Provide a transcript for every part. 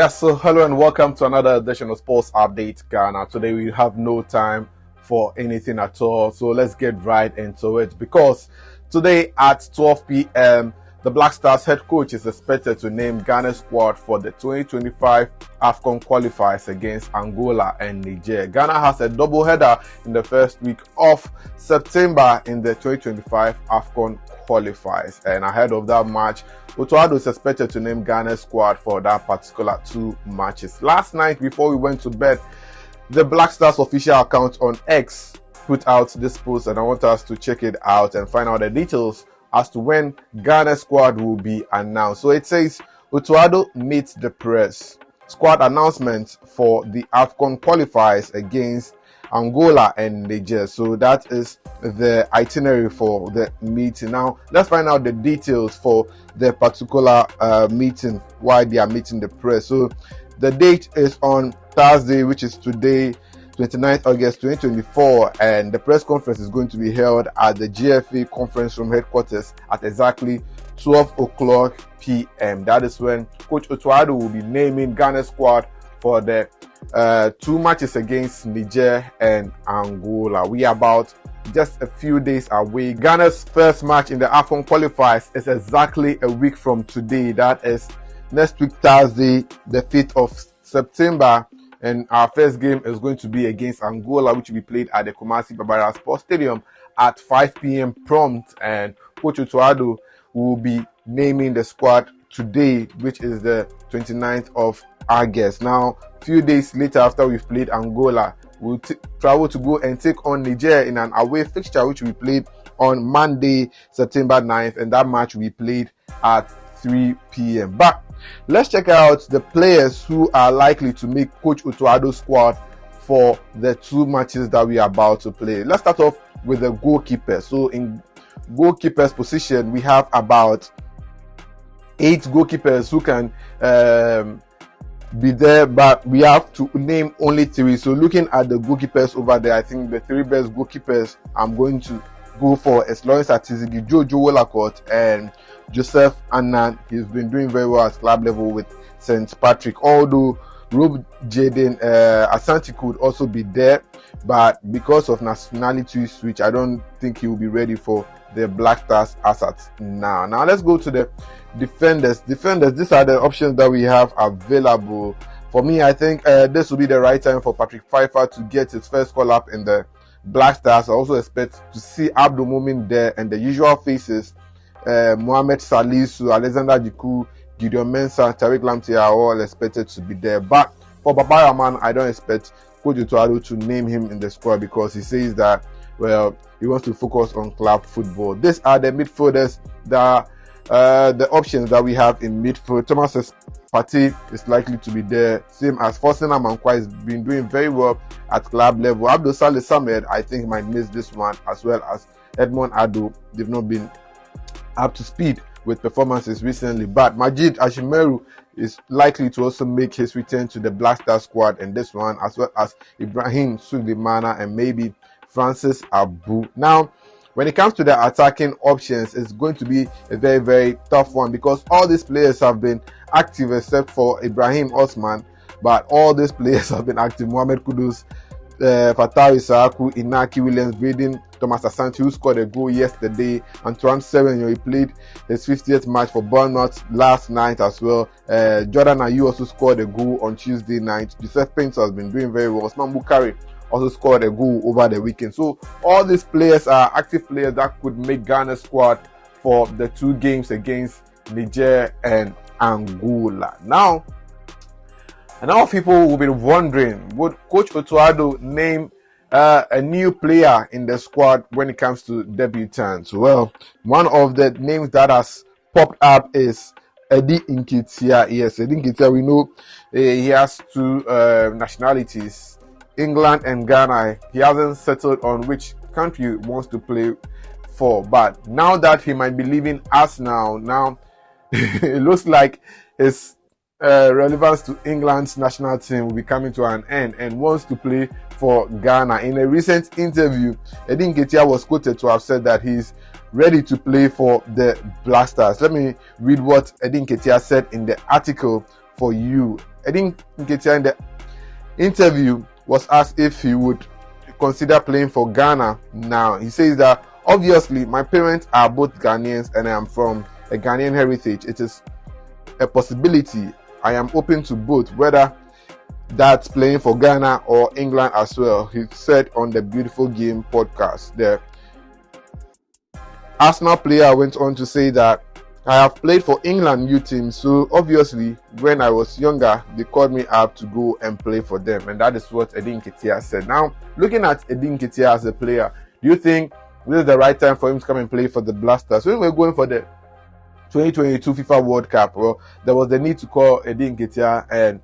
Yes, so hello and welcome to another edition of Sports Update Ghana. Today we have no time for anything at all, so let's get right into it because today at 12 p.m. the Black Stars head coach is expected to name Ghana's squad for the 2025 AFCON qualifiers against Angola and Niger. Ghana has a double header in the first week of September in the 2025 AFCON qualifiers, and ahead of that match, Otto Addo is expected to name Ghana's squad for that particular two matches. Last night, before we went to bed, the Black Stars official account on X put out this post, and I want us to check it out and find out the details as to when Ghana's squad will be announced. So it says, Otto Addo meets the press. Squad announcement for the AFCON qualifiers against Angola and Niger. So that is the itinerary for the meeting. Now let's find out the details for the particular meeting, why they are meeting the press. So the date is on Thursday, which is today, 29th August 2024, and the press conference is going to be held at the GFA conference room headquarters at exactly 12 o'clock p.m. That is when Coach Otto Addo will be naming Ghana's squad for the two matches against Niger and Angola. We are about just a few days away. Ghana's first match in the AFCON qualifiers is exactly a week from today. That is next week, Thursday, the 5th of September. And our first game is going to be against Angola, which will be played at the Kumasi Babara Sports Stadium at 5 p.m. prompt. And Coach Otto Addo will be naming the squad today, which is the 29th of August. Now, a few days later, after we've played Angola, we'll travel to go and take on Niger in an away fixture, which we played on Monday, September 9th, and that match we played at 3 p.m. But let's check out the players who are likely to make Coach Otto Addo's squad for the two matches that we are about to play. Let's start off with the goalkeeper. So in goalkeeper's position, we have about 8 goalkeepers who can be there, but we have to name only 3. So looking at the goalkeepers over there, I think the 3 best goalkeepers I'm going to go for is Lawrence Atizigi, Jojo Wolacott, and Joseph Annan. He's been doing very well at club level with St. Patrick, although Rob Jaden Asante could also be there, but because of nationality switch, I don't think he will be ready for the Black Stars as at now. Now let's go to the defenders. These are the options that we have available. For me, I think this will be the right time for Patrick Pfeiffer to get his first call up in the Black Stars. I also expect to see Abdul Mumin there, and the usual faces, Mohamed Salisu, Alexander Jiku, Gideon Mensah, Tariq Lamptey are all expected to be there. But for Baba Rahman, I don't expect Coach Otto Addo to name him in the squad because he says that, well, he wants to focus on club football. These are the midfielders that the options that we have in midfield. Thomas Partey is likely to be there, same as Fosun Amankwa has been doing very well at club level. Abdul Saleh Samed, I think, might miss this one, as well as Edmond Addo. They've not been up to speed with performances recently, but Majid Ashimeru is likely to also make his return to the Black Star squad in this one, as well as Ibrahim Sulemana and maybe Francis Abu. Now, when it comes to the attacking options, it's going to be a very, very tough one because all these players have been active except for Ibrahim Osman, but all these players have been active. Mohamed Kudus, Fatawi Saaku, Inaki Williams, Braden Thomas Asante, who scored a goal yesterday. Antoine Semenyo, he played his 50th match for Bournemouth last night as well. Jordan Ayew also scored a goal on Tuesday night. Joseph Painter has been doing very well. Osman Bukari also scored a goal over the weekend. So all these players are active players that could make Ghana's squad for the 2 games against Niger and Angola. Now, a lot of people will be wondering, would Coach Otto Addo name a new player in the squad when it comes to debutants? Well, one of the names that has popped up is Eddie Nketiah. Yes, Eddie Nketiah, we know he has 2 nationalities, England and Ghana. He hasn't settled on which country he wants to play for, but now that he might be leaving Arsenal, now it looks like his relevance to England's national team will be coming to an end and wants to play for Ghana. In a recent interview, Eddie Nketiah was quoted to have said that he's ready to play for the Black Stars. Let me read what Eddie Nketiah said in the article for you. Edin Nketiah in the interview was asked if he would consider playing for Ghana now. He says that obviously my parents are both Ghanaians and I am from a Ghanaian heritage. It is a possibility. I am open to both, whether that's playing for Ghana or England as well, he said on the Beautiful Game podcast. The Arsenal player went on to say that I have played for England youth team, so obviously when I was younger they called me up to go and play for them, and that is what Edin Nketiah said. Now, looking at Edin Nketiah as a player, do you think this is the right time for him to come and play for the Blasters? When we're going for the 2022 FIFA World Cup, well, there was the need to call Edin Nketiah, and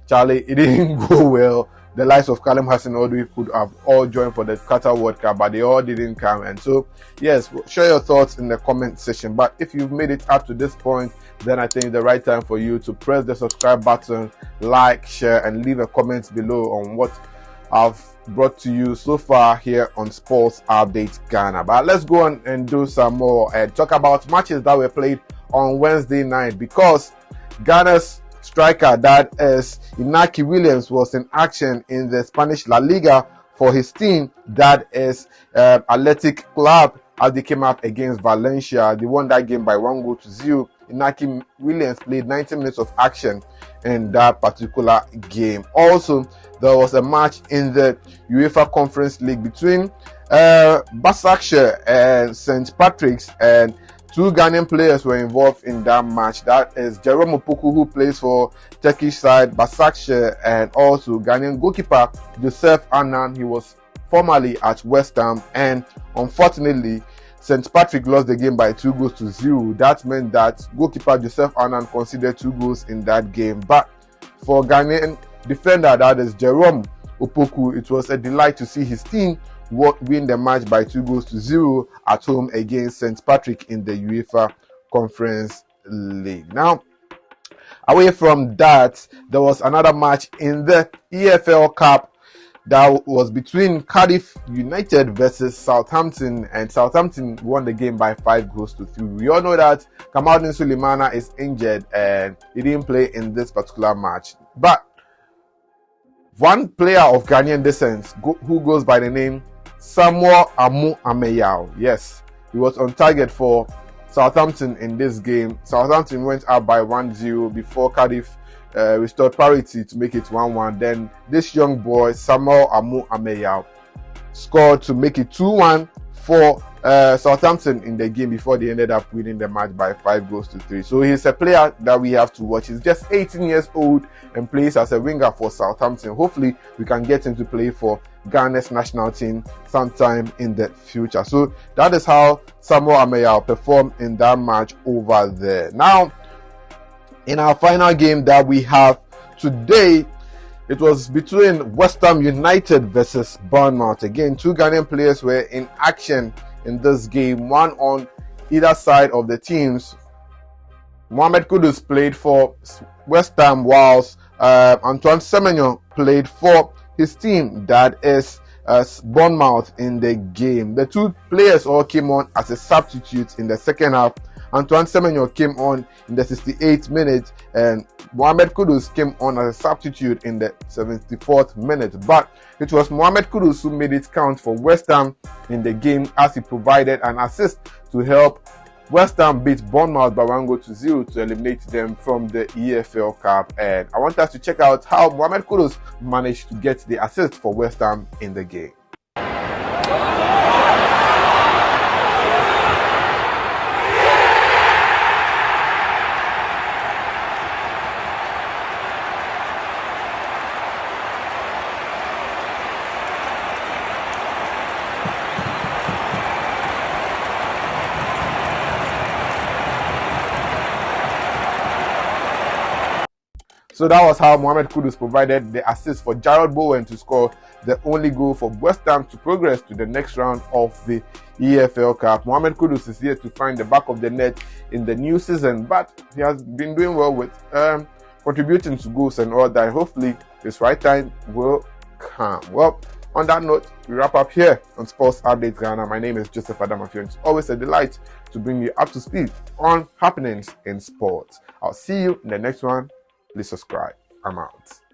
Charlie, it didn't go well. The likes of Callum Hudson-Odoi could have all joined for the Qatar World Cup, but they all didn't come. And so, yes, share your thoughts in the comment section. But if you've made it up to this point, then I think the right time for you to press the subscribe button, like, share, and leave a comment below on what I've brought to you so far here on Sports Update Ghana. But let's go on and do some more and talk about matches that were played on Wednesday night, because Ghana's striker, that is Inaki Williams, was in action in the Spanish La Liga for his team, that is Athletic Club, as they came up against Valencia. They won that game by 1-0. Inaki Williams played 90 minutes of action in that particular game. Also, there was a match in the UEFA Conference League between Başakşehir and St. Patrick's, and two Ghanaian players were involved in that match. That is Jerome Opoku, who plays for Turkish side Başakşehir, and also Ghanaian goalkeeper Joseph Annan. He was formerly at West Ham, and unfortunately St. Patrick lost the game by 2-0. That meant that goalkeeper Joseph Annan conceded 2 goals in that game. But for Ghanaian defender, that is Jerome Opoku, it was a delight to see his team win the match by 2-0 at home against St. Patrick in the UEFA Conference League. Now, away from that, there was another match in the EFL Cup that was between Cardiff United versus Southampton, and Southampton won the game by 5-3. We all know that Kamaldeen Sulemana is injured and he didn't play in this particular match. But one player of Ghanaian descent who goes by the name Samuel Amu Ameyao, yes, he was on target for Southampton in this game. Southampton went up by 1-0 before Cardiff restored parity to make it 1-1. Then this young boy Samuel Amu Ameyao scored to make it 2-1 for Southampton in the game before they ended up winning the match by 5-3. So he's a player that we have to watch. He's just 18 years old and plays as a winger for Southampton. Hopefully we can get him to play for Ghana's national team sometime in the future. So that is how Samuel Ameyao performed in that match over there. Now, in our final game that we have today, it was between West Ham United versus Bournemouth. Again, two Ghanaian players were in action in this game, one on either side of the teams. Mohamed Kudus played for West Ham, whilst Antoine Semenyo played for his team, that is Bournemouth, in the game. The two players all came on as a substitute in the second half. Antoine Semenyo came on in the 68th minute, and Mohamed Kudus came on as a substitute in the 74th minute. But it was Mohamed Kudus who made it count for West Ham in the game, as he provided an assist to help West Ham beat Bournemouth by 1-0 to eliminate them from the EFL Cup. And I want us to check out how Mohamed Kudus managed to get the assist for West Ham in the game. So that was how Mohamed Kudus provided the assist for Jarrod Bowen to score the only goal for West Ham to progress to the next round of the EFL Cup. Mohamed Kudus is here to find the back of the net in the new season, but he has been doing well with contributing to goals and all that. Hopefully his right time will come. Well, on that note, we wrap up here on Sports Update Ghana. My name is Joseph Adamafio. It's always a delight to bring you up to speed on happenings in sports. I'll see you in the next one. Please subscribe. I'm out.